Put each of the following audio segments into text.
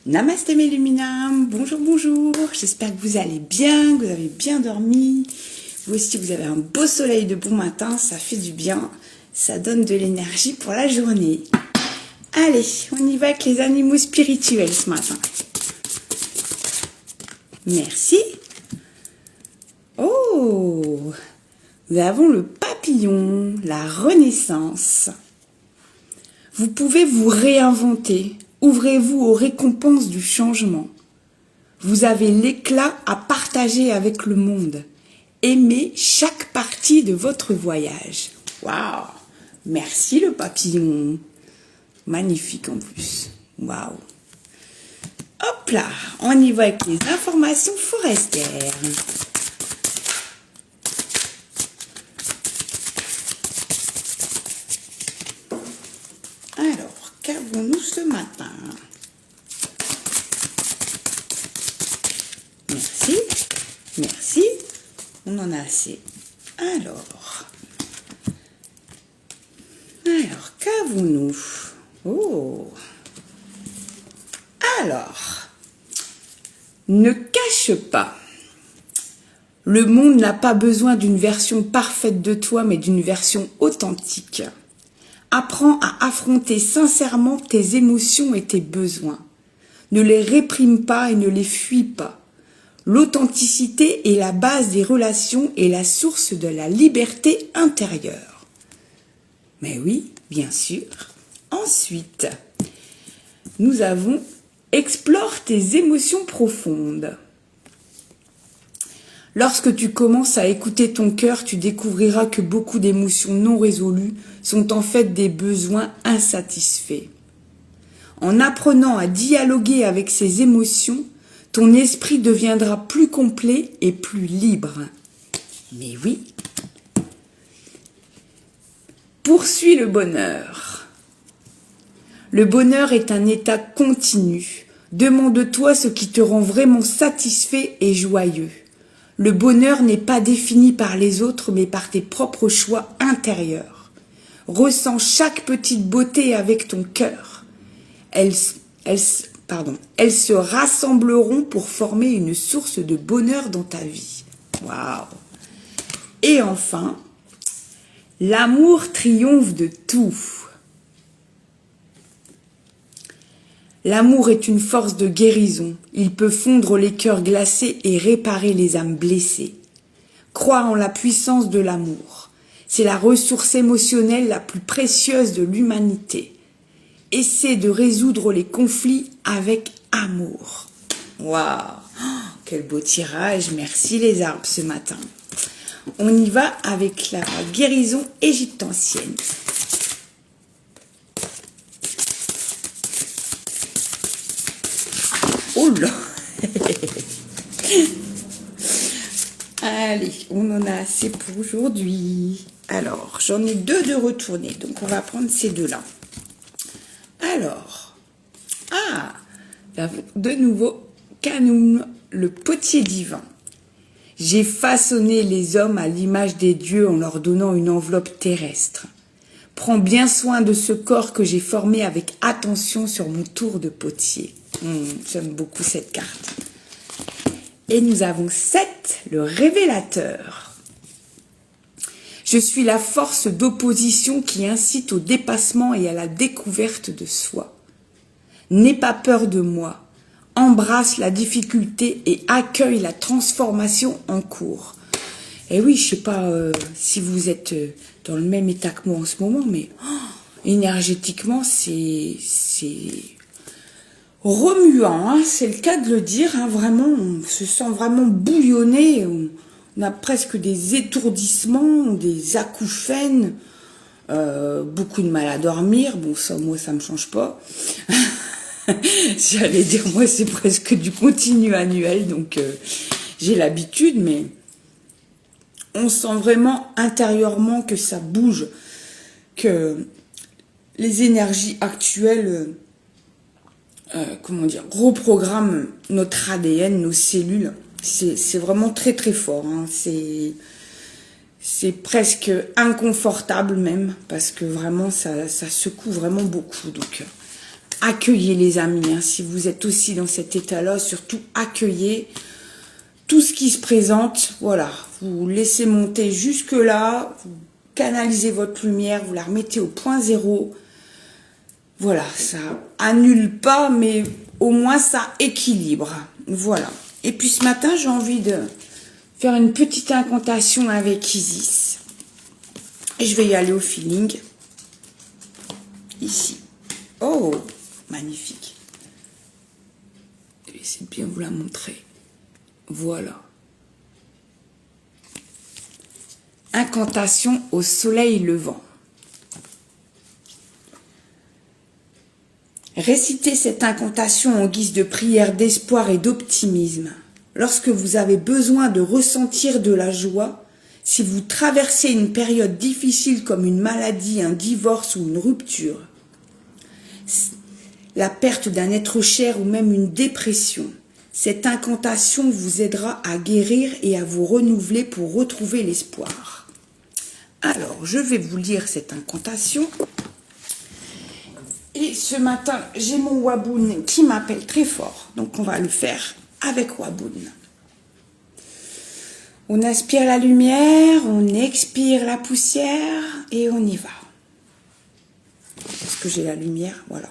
Namasté mes luminam, bonjour, bonjour, j'espère que vous allez bien, que vous avez bien dormi. Vous aussi, vous avez un beau soleil de bon matin, ça fait du bien, ça donne de l'énergie pour la journée. Allez, on y va avec les animaux spirituels ce matin. Merci. Oh, nous avons le papillon, la renaissance. Vous pouvez vous réinventer. Ouvrez-vous aux récompenses du changement. Vous avez l'éclat à partager avec le monde. Aimez chaque partie de votre voyage. Waouh! Merci le papillon. Magnifique en plus. Waouh! Hop là, on y va avec les informations forestières. Alors, qu'avons-nous ce matin? Merci, merci, on en a assez. Alors, qu'avons-nous? Oh, alors, ne cache pas. Le monde n'a pas besoin d'une version parfaite de toi, mais d'une version authentique. Apprends à affronter sincèrement tes émotions et tes besoins. Ne les réprime pas et ne les fuis pas. L'authenticité est la base des relations et la source de la liberté intérieure. Mais oui, bien sûr. Ensuite, nous avons « Explore tes émotions profondes ». Lorsque tu commences à écouter ton cœur, tu découvriras que beaucoup d'émotions non résolues sont en fait des besoins insatisfaits. En apprenant à dialoguer avec ces émotions, ton esprit deviendra plus complet et plus libre. Mais oui. Poursuis le bonheur. Le bonheur est un état continu. Demande-toi ce qui te rend vraiment satisfait et joyeux. Le bonheur n'est pas défini par les autres, mais par tes propres choix intérieurs. Ressens chaque petite beauté avec ton cœur. Elles se rassembleront pour former une source de bonheur dans ta vie. Waouh! Et enfin, l'amour triomphe de tout. L'amour est une force de guérison. Il peut fondre les cœurs glacés et réparer les âmes blessées. Crois en la puissance de l'amour. C'est la ressource émotionnelle la plus précieuse de l'humanité. Essaie de résoudre les conflits avec amour. Waouh! Quel beau tirage. Merci les arbres ce matin. On y va avec la guérison égyptienne. Oh là! Allez, on en a assez pour aujourd'hui. Alors, j'en ai deux de retournés, donc on va prendre ces deux-là. Alors, de nouveau, Kanoum, le potier divin. J'ai façonné les hommes à l'image des dieux en leur donnant une enveloppe terrestre. Prends bien soin de ce corps que j'ai formé avec attention sur mon tour de potier. J'aime beaucoup cette carte. Et nous avons 7, le révélateur. Je suis la force d'opposition qui incite au dépassement et à la découverte de soi. N'aie pas peur de moi. Embrasse la difficulté et accueille la transformation en cours. Et oui, je ne sais pas si vous êtes dans le même état que moi en ce moment, mais énergétiquement, c'est remuant, hein, c'est le cas de le dire, hein, vraiment, on se sent vraiment bouillonné, on a presque des étourdissements, des acouphènes, beaucoup de mal à dormir, bon ça, moi ça me change pas, j'allais dire, moi c'est presque du continu annuel, donc j'ai l'habitude, mais on sent vraiment intérieurement que ça bouge, que les énergies actuelles reprogramme notre ADN, nos cellules. C'est vraiment très très fort. Hein. C'est presque inconfortable même, parce que vraiment ça secoue vraiment beaucoup. Donc accueillez les amis, hein, si vous êtes aussi dans cet état-là, surtout accueillez tout ce qui se présente, voilà, vous laissez monter jusque là, vous canalisez votre lumière, vous la remettez au point zéro, voilà, ça annule pas, mais au moins ça équilibre, voilà. Et puis ce matin, j'ai envie de faire une petite incantation avec Isis, et je vais y aller au feeling, ici, oh, magnifique, je vais essayer de bien vous la montrer. Voilà. Incantation au soleil levant. Récitez cette incantation en guise de prière d'espoir et d'optimisme. Lorsque vous avez besoin de ressentir de la joie, si vous traversez une période difficile comme une maladie, un divorce ou une rupture, la perte d'un être cher ou même une dépression, cette incantation vous aidera à guérir et à vous renouveler pour retrouver l'espoir. Alors, je vais vous lire cette incantation. Et ce matin, j'ai mon Waboun qui m'appelle très fort. Donc, on va le faire avec Waboun. On inspire la lumière, on expire la poussière et on y va. Est-ce que j'ai la lumière? Voilà.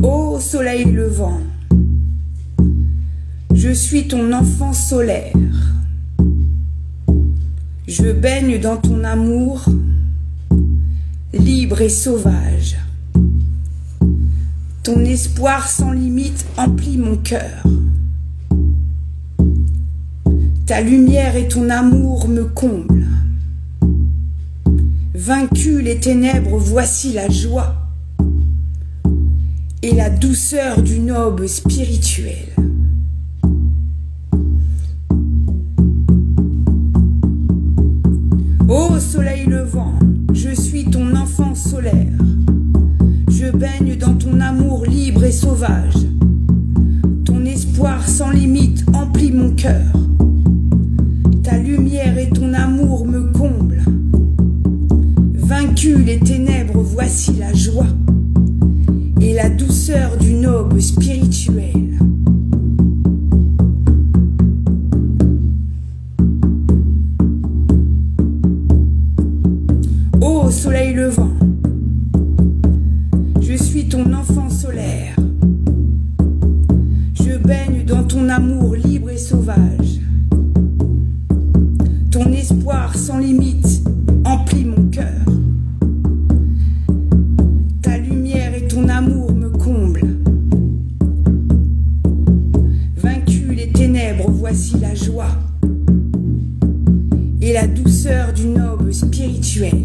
Ô soleil levant, je suis ton enfant solaire. Je baigne dans ton amour, libre et sauvage. Ton espoir sans limite emplit mon cœur. Ta lumière et ton amour me comblent. Vaincu les ténèbres, voici la joie et la douceur d'une aube spirituelle. Ô soleil levant, je suis ton enfant solaire. Je baigne dans ton amour libre et sauvage. Ton espoir sans limite emplit mon cœur. Ta lumière et ton amour me comblent. Vaincu les ténèbres, voici la joie et la douceur d'une aube spirituelle. Ô soleil levant, je suis ton enfant solaire. Je baigne dans ton amour libre et sauvage. Ton espoir sans limite emplit mon cœur. Ton amour me comble. Vaincu les ténèbres, voici la joie et la douceur d'une aube spirituelle.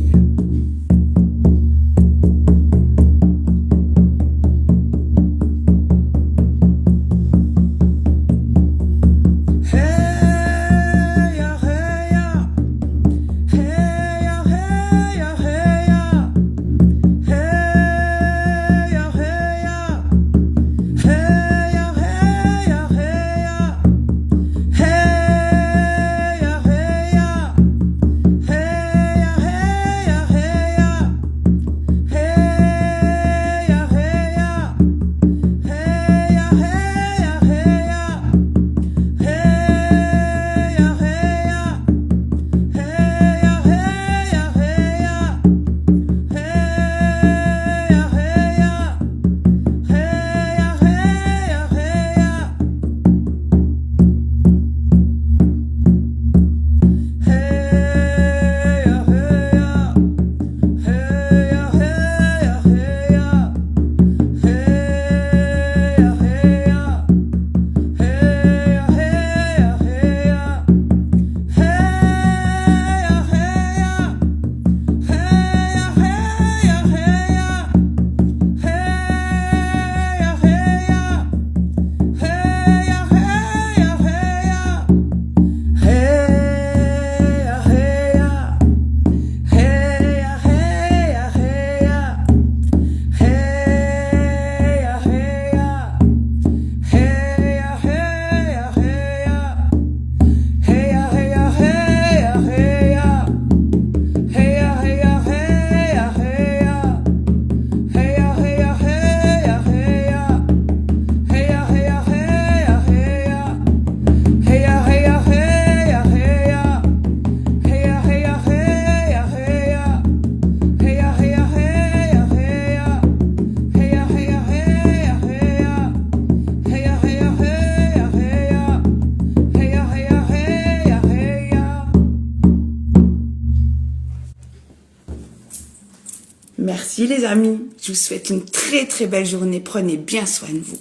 Merci les amis. Je vous souhaite une très très belle journée. Prenez bien soin de vous.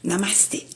Namasté.